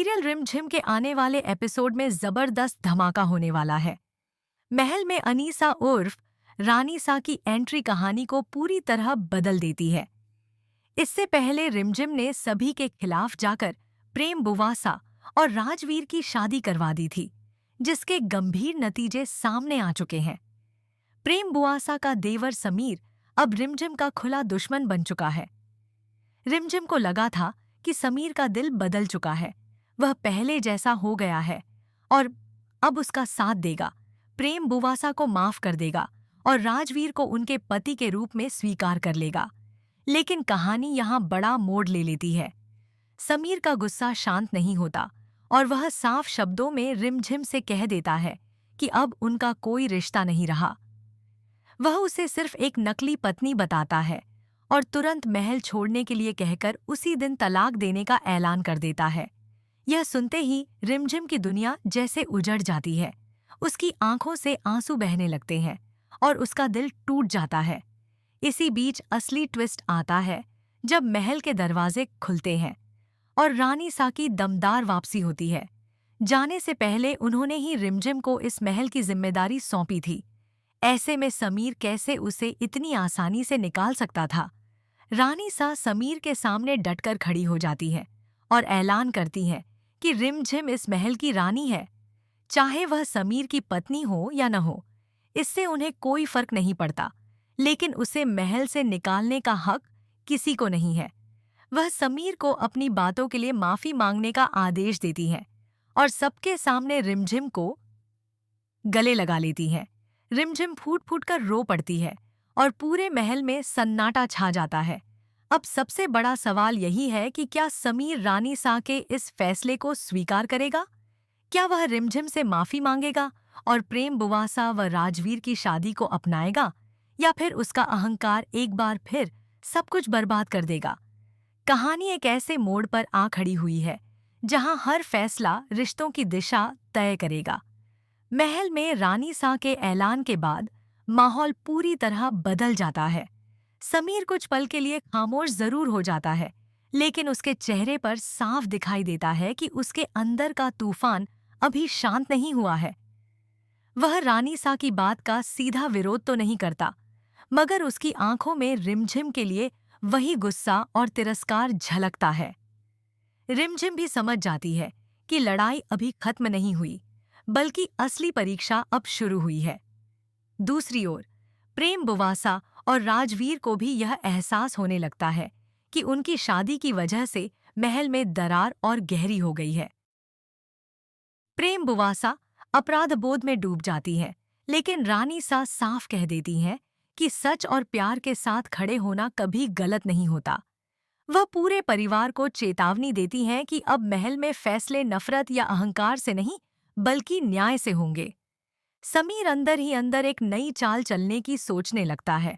Serial रिमझिम के आने वाले एपिसोड में जबरदस्त धमाका होने वाला है। महल में अनीसा उर्फ रानीसा की एंट्री कहानी को पूरी तरह बदल देती है। इससे पहले रिमझिम ने सभी के खिलाफ जाकर प्रेम बुवासा और राजवीर की शादी करवा दी थी, जिसके गंभीर नतीजे सामने आ चुके हैं। प्रेम बुआसा का देवर समीर अब रिमझिम का खुला दुश्मन बन चुका है। रिमझिम को लगा था कि समीर का दिल बदल चुका है, वह पहले जैसा हो गया है और अब उसका साथ देगा, प्रेम बुवासा को माफ कर देगा और राजवीर को उनके पति के रूप में स्वीकार कर लेगा। लेकिन कहानी यहाँ बड़ा मोड़ ले लेती है। समीर का गुस्सा शांत नहीं होता और वह साफ शब्दों में रिमझिम से कह देता है कि अब उनका कोई रिश्ता नहीं रहा। वह उसे सिर्फ एक नकली पत्नी बताता है और तुरंत महल छोड़ने के लिए कहकर उसी दिन तलाक देने का ऐलान कर देता है। यह सुनते ही रिमझिम की दुनिया जैसे उजड़ जाती है। उसकी आंखों से आंसू बहने लगते हैं और उसका दिल टूट जाता है। इसी बीच असली ट्विस्ट आता है जब महल के दरवाजे खुलते हैं और रानी सा की दमदार वापसी होती है। जाने से पहले उन्होंने ही रिमझिम को इस महल की जिम्मेदारी सौंपी थी। ऐसे में समीर कैसे उसे इतनी आसानी से निकाल सकता था। रानी सा समीर के सामने डटकर खड़ी हो जाती है और ऐलान करती है कि रिमझिम इस महल की रानी है। चाहे वह समीर की पत्नी हो या न हो, इससे उन्हें कोई फर्क नहीं पड़ता, लेकिन उसे महल से निकालने का हक किसी को नहीं है। वह समीर को अपनी बातों के लिए माफी मांगने का आदेश देती है और सबके सामने रिमझिम को गले लगा लेती है। रिमझिम फूट फूट कर रो पड़ती है और पूरे महल में सन्नाटा छा जाता है। अब सबसे बड़ा सवाल यही है कि क्या समीर रानी सा के इस फैसले को स्वीकार करेगा? क्या वह रिमझिम से माफी मांगेगा और प्रेम बुवासा व राजवीर की शादी को अपनाएगा, या फिर उसका अहंकार एक बार फिर सब कुछ बर्बाद कर देगा? कहानी एक ऐसे मोड़ पर आ खड़ी हुई है जहां हर फैसला रिश्तों की दिशा तय करेगा। महल में रानी सा के ऐलान के बाद माहौल पूरी तरह बदल जाता है। समीर कुछ पल के लिए खामोश जरूर हो जाता है, लेकिन उसके चेहरे पर साफ दिखाई देता है कि उसके अंदर का तूफान अभी शांत नहीं हुआ है। वह रानी सा की बात का सीधा विरोध तो नहीं करता, मगर उसकी आंखों में रिमझिम के लिए वही गुस्सा और तिरस्कार झलकता है। रिमझिम भी समझ जाती है कि लड़ाई अभी खत्म नहीं हुई, बल्कि असली परीक्षा अब शुरू हुई है। दूसरी ओर प्रेम बुवासा और राजवीर को भी यह एहसास होने लगता है कि उनकी शादी की वजह से महल में दरार और गहरी हो गई है। प्रेम बुवासा अपराध बोध में डूब जाती है, लेकिन रानी सा साफ कह देती हैं कि सच और प्यार के साथ खड़े होना कभी गलत नहीं होता। वह पूरे परिवार को चेतावनी देती हैं कि अब महल में फैसले नफरत या अहंकार से नहीं, बल्कि न्याय से होंगे। समीर अंदर ही अंदर एक नई चाल चलने की सोचने लगता है।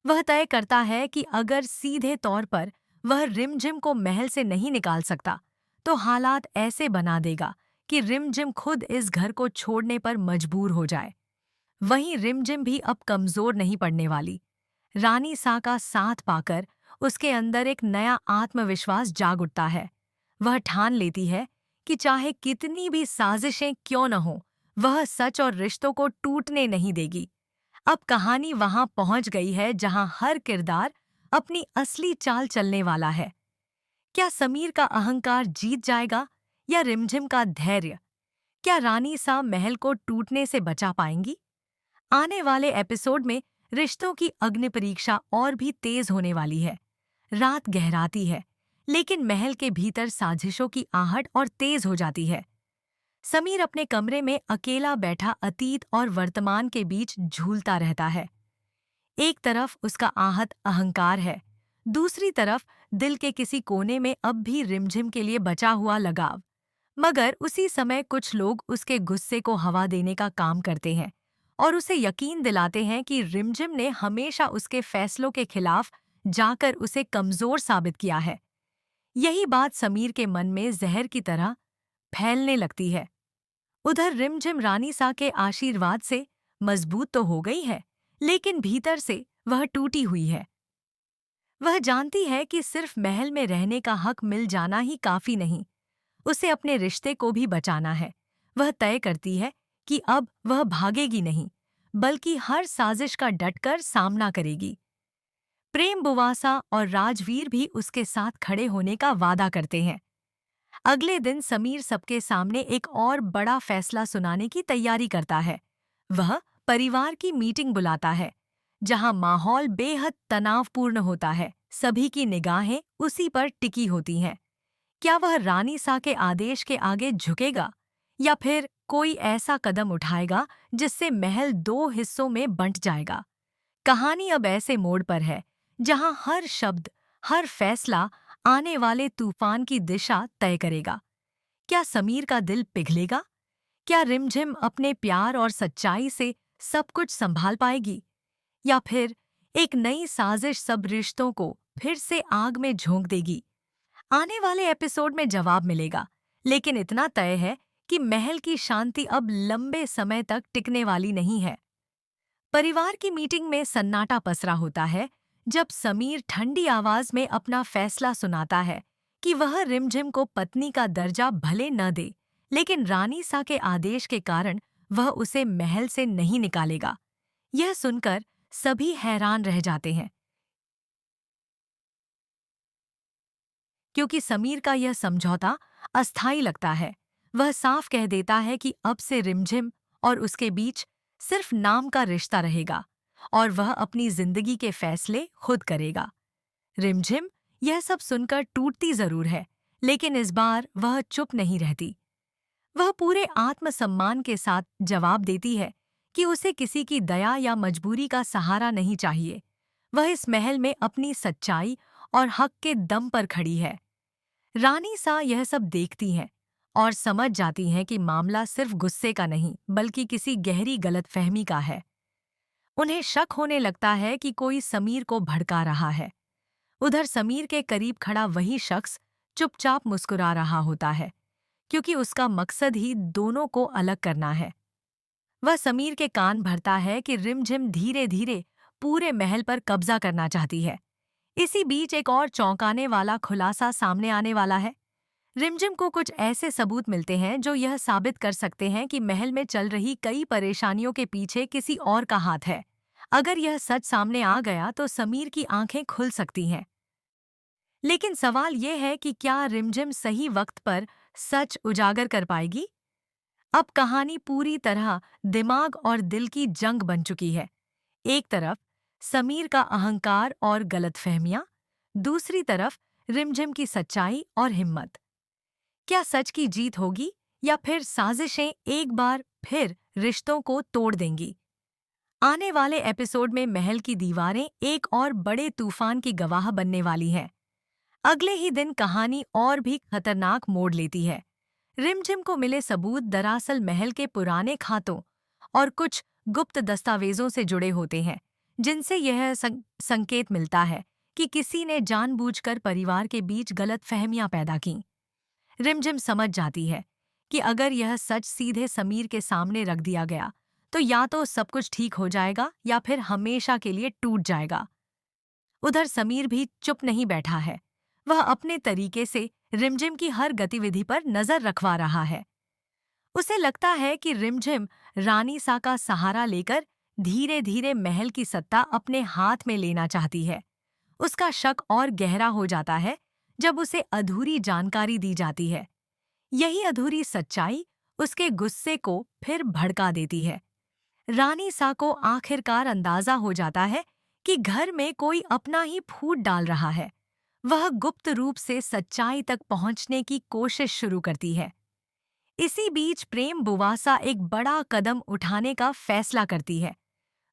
वह तय करता है कि अगर सीधे तौर पर वह रिमझिम को महल से नहीं निकाल सकता, तो हालात ऐसे बना देगा कि रिमझिम खुद इस घर को छोड़ने पर मजबूर हो जाए। वहीं रिमझिम भी अब कमजोर नहीं पड़ने वाली। रानी सा का साथ पाकर उसके अंदर एक नया आत्मविश्वास जाग उठता है। वह ठान लेती है कि चाहे कितनी भी साजिशें क्यों न हो, वह सच और रिश्तों को टूटने नहीं देगी। अब कहानी वहां पहुंच गई है जहां हर किरदार अपनी असली चाल चलने वाला है। क्या समीर का अहंकार जीत जाएगा या रिमझिम का धैर्य? क्या रानी सा महल को टूटने से बचा पाएंगी? आने वाले एपिसोड में रिश्तों की अग्नि परीक्षा और भी तेज होने वाली है। रात गहराती है, लेकिन महल के भीतर साजिशों की आहट और तेज हो जाती है। समीर अपने कमरे में अकेला बैठा अतीत और वर्तमान के बीच झूलता रहता है। एक तरफ उसका आहत अहंकार है, दूसरी तरफ दिल के किसी कोने में अब भी रिमझिम के लिए बचा हुआ लगाव। मगर उसी समय कुछ लोग उसके गुस्से को हवा देने का काम करते हैं और उसे यकीन दिलाते हैं कि रिमझिम ने हमेशा उसके फैसलों के खिलाफ जाकर उसे कमजोर साबित किया है। यही बात समीर के मन में जहर की तरह फैलने लगती है। उधर रिमझिम रानी सा के आशीर्वाद से मजबूत तो हो गई है, लेकिन भीतर से वह टूटी हुई है। वह जानती है कि सिर्फ महल में रहने का हक मिल जाना ही काफी नहीं, उसे अपने रिश्ते को भी बचाना है। वह तय करती है कि अब वह भागेगी नहीं, बल्कि हर साजिश का डटकर सामना करेगी। प्रेम बुवासा और राजवीर भी उसके साथ खड़े होने का वादा करते हैं। अगले दिन समीर सबके सामने एक और बड़ा फैसला सुनाने की तैयारी करता है। वह परिवार की मीटिंग बुलाता है, जहां माहौल बेहद तनावपूर्ण होता है। सभी की निगाहें उसी पर टिकी होती हैं। क्या वह रानी सा के आदेश के आगे झुकेगा, या फिर कोई ऐसा कदम उठाएगा जिससे महल दो हिस्सों में बंट जाएगा? कहानी अब ऐसे मोड़ पर है जहां हर शब्द, हर फैसला आने वाले तूफान की दिशा तय करेगा। क्या समीर का दिल पिघलेगा? क्या रिमझिम अपने प्यार और सच्चाई से सब कुछ संभाल पाएगी, या फिर एक नई साजिश सब रिश्तों को फिर से आग में झोंक देगी? आने वाले एपिसोड में जवाब मिलेगा, लेकिन इतना तय है कि महल की शांति अब लंबे समय तक टिकने वाली नहीं है। परिवार की मीटिंग में सन्नाटा पसरा होता है जब समीर ठंडी आवाज में अपना फैसला सुनाता है कि वह रिमझिम को पत्नी का दर्जा भले न दे, लेकिन रानी सा के आदेश के कारण वह उसे महल से नहीं निकालेगा। यह सुनकर सभी हैरान रह जाते हैं, क्योंकि समीर का यह समझौता अस्थायी लगता है। वह साफ कह देता है कि अब से रिमझिम और उसके बीच सिर्फ नाम का रिश्ता रहेगा, और वह अपनी जिंदगी के फैसले खुद करेगा। रिमझिम यह सब सुनकर टूटती जरूर है, लेकिन इस बार वह चुप नहीं रहती। वह पूरे आत्मसम्मान के साथ जवाब देती है कि उसे किसी की दया या मजबूरी का सहारा नहीं चाहिए। वह इस महल में अपनी सच्चाई और हक के दम पर खड़ी है। रानी सा यह सब देखती हैं और समझ जाती हैं कि मामला सिर्फ गुस्से का नहीं, बल्कि किसी गहरी गलतफहमी का है। उन्हें शक होने लगता है कि कोई समीर को भड़का रहा है। उधर समीर के करीब खड़ा वही शख्स चुपचाप मुस्कुरा रहा होता है, क्योंकि उसका मकसद ही दोनों को अलग करना है। वह समीर के कान भरता है कि रिमझिम धीरे धीरे पूरे महल पर कब्जा करना चाहती है। इसी बीच एक और चौंकाने वाला खुलासा सामने आने वाला है। रिमझिम को कुछ ऐसे सबूत मिलते हैं जो यह साबित कर सकते हैं कि महल में चल रही कई परेशानियों के पीछे किसी और का हाथ है। अगर यह सच सामने आ गया तो समीर की आंखें खुल सकती हैं। लेकिन सवाल यह है कि क्या रिमझिम सही वक्त पर सच उजागर कर पाएगी? अब कहानी पूरी तरह दिमाग और दिल की जंग बन चुकी है। एक तरफ समीर का अहंकार और गलतफहमियां, दूसरी तरफ रिमझिम की सच्चाई और हिम्मत। क्या सच की जीत होगी, या फिर साजिशें एक बार फिर रिश्तों को तोड़ देंगी? आने वाले एपिसोड में महल की दीवारें एक और बड़े तूफान की गवाह बनने वाली हैं। अगले ही दिन कहानी और भी खतरनाक मोड़ लेती है। रिमझिम को मिले सबूत दरअसल महल के पुराने खातों और कुछ गुप्त दस्तावेजों से जुड़े होते हैं, जिनसे यह संकेत मिलता है कि किसी ने जानबूझकर परिवार के बीच गलतफहमियां पैदा की। रिमझिम समझ जाती है कि अगर यह सच सीधे समीर के सामने रख दिया गया तो या तो सब कुछ ठीक हो जाएगा या फिर हमेशा के लिए टूट जाएगा। उधर समीर भी चुप नहीं बैठा है। वह अपने तरीके से रिमझिम की हर गतिविधि पर नजर रखवा रहा है। उसे लगता है कि रिमझिम रानी सा का सहारा लेकर धीरे धीरे महल की सत्ता अपने हाथ में लेना चाहती है। उसका शक और गहरा हो जाता है जब उसे अधूरी जानकारी दी जाती है। यही अधूरी सच्चाई उसके गुस्से को फिर भड़का देती है। रानी सा को आखिरकार अंदाजा हो जाता है कि घर में कोई अपना ही फूट डाल रहा है। वह गुप्त रूप से सच्चाई तक पहुंचने की कोशिश शुरू करती है। इसी बीच प्रेम बुवासा एक बड़ा कदम उठाने का फैसला करती है।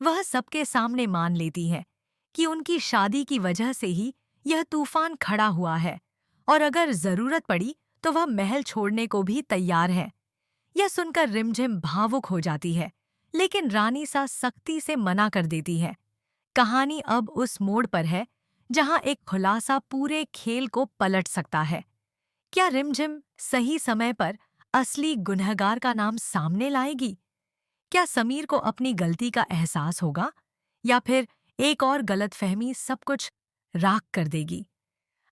वह सबके सामने मान लेती है कि उनकी शादी की वजह से ही यह तूफान खड़ा हुआ है, और अगर जरूरत पड़ी तो वह महल छोड़ने को भी तैयार है। यह सुनकर रिमझिम भावुक हो जाती है, लेकिन रानी सा सख्ती से मना कर देती है। कहानी अब उस मोड़ पर है जहां एक खुलासा पूरे खेल को पलट सकता है। क्या रिमझिम सही समय पर असली गुनहगार का नाम सामने लाएगी? क्या समीर को अपनी गलती का एहसास होगा, या फिर एक और गलतफहमी सब कुछ राख कर देगी?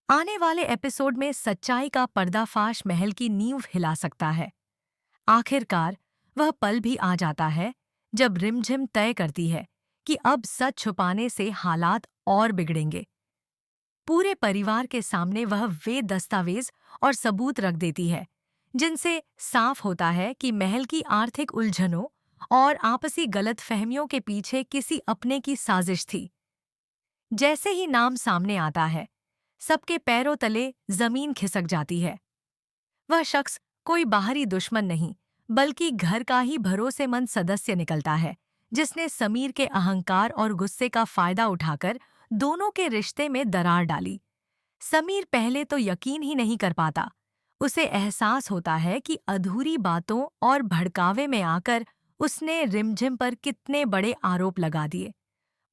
आने वाले एपिसोड में सच्चाई का पर्दाफाश महल की नींव हिला सकता है। आखिरकार वह पल भी आ जाता है जब रिमझिम तय करती है कि अब सच छुपाने से हालात और बिगड़ेंगे। पूरे परिवार के सामने वह वे दस्तावेज और सबूत रख देती है जिनसे साफ होता है कि महल की आर्थिक उलझनों और आपसी गलतफहमियों के पीछे किसी अपने की साजिश थी। जैसे ही नाम सामने आता है, सबके पैरों तले जमीन खिसक जाती है। वह शख्स कोई बाहरी दुश्मन नहीं, बल्कि घर का ही भरोसेमंद सदस्य निकलता है, जिसने समीर के अहंकार और गुस्से का फायदा उठाकर दोनों के रिश्ते में दरार डाली। समीर पहले तो यकीन ही नहीं कर पाता। उसे एहसास होता है कि अधूरी बातों और भड़कावे में आकर उसने रिमझिम पर कितने बड़े आरोप लगा दिए।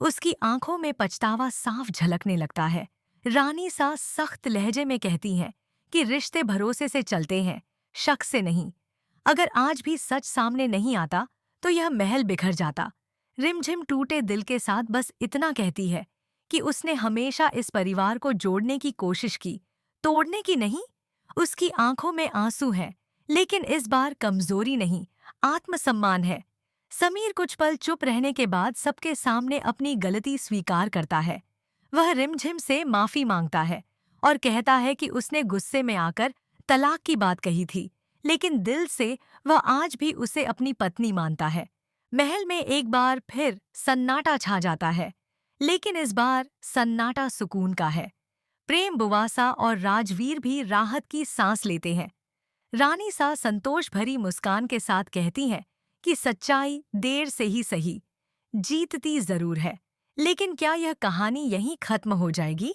उसकी आंखों में पछतावा साफ झलकने लगता है। रानी सा सख्त लहजे में कहती हैं कि रिश्ते भरोसे से चलते हैं, शक से नहीं। अगर आज भी सच सामने नहीं आता तो यह महल बिखर जाता। रिमझिम टूटे दिल के साथ बस इतना कहती है कि उसने हमेशा इस परिवार को जोड़ने की कोशिश की, तोड़ने की नहीं। उसकी आंखों में आंसू हैं, लेकिन इस बार कमजोरी नहीं, आत्मसम्मान है। समीर कुछ पल चुप रहने के बाद सबके सामने अपनी गलती स्वीकार करता है। वह रिमझिम से माफी मांगता है और कहता है कि उसने गुस्से में आकर तलाक की बात कही थी, लेकिन दिल से वह आज भी उसे अपनी पत्नी मानता है। महल में एक बार फिर सन्नाटा छा जाता है, लेकिन इस बार सन्नाटा सुकून का है। प्रेम बुवासा और राजवीर भी राहत की सांस लेते हैं। रानी सा संतोष भरी मुस्कान के साथ कहती हैं कि सच्चाई देर से ही सही जीतती जरूर है। लेकिन क्या यह कहानी यहीं खत्म हो जाएगी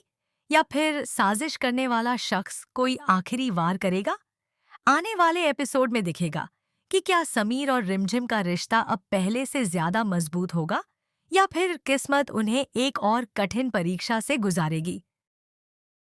या फिर साजिश करने वाला शख्स कोई आखिरी वार करेगा? आने वाले एपिसोड में दिखेगा कि क्या समीर और रिमझिम का रिश्ता अब पहले से ज्यादा मजबूत होगा या फिर किस्मत उन्हें एक और कठिन परीक्षा से गुजारेगी।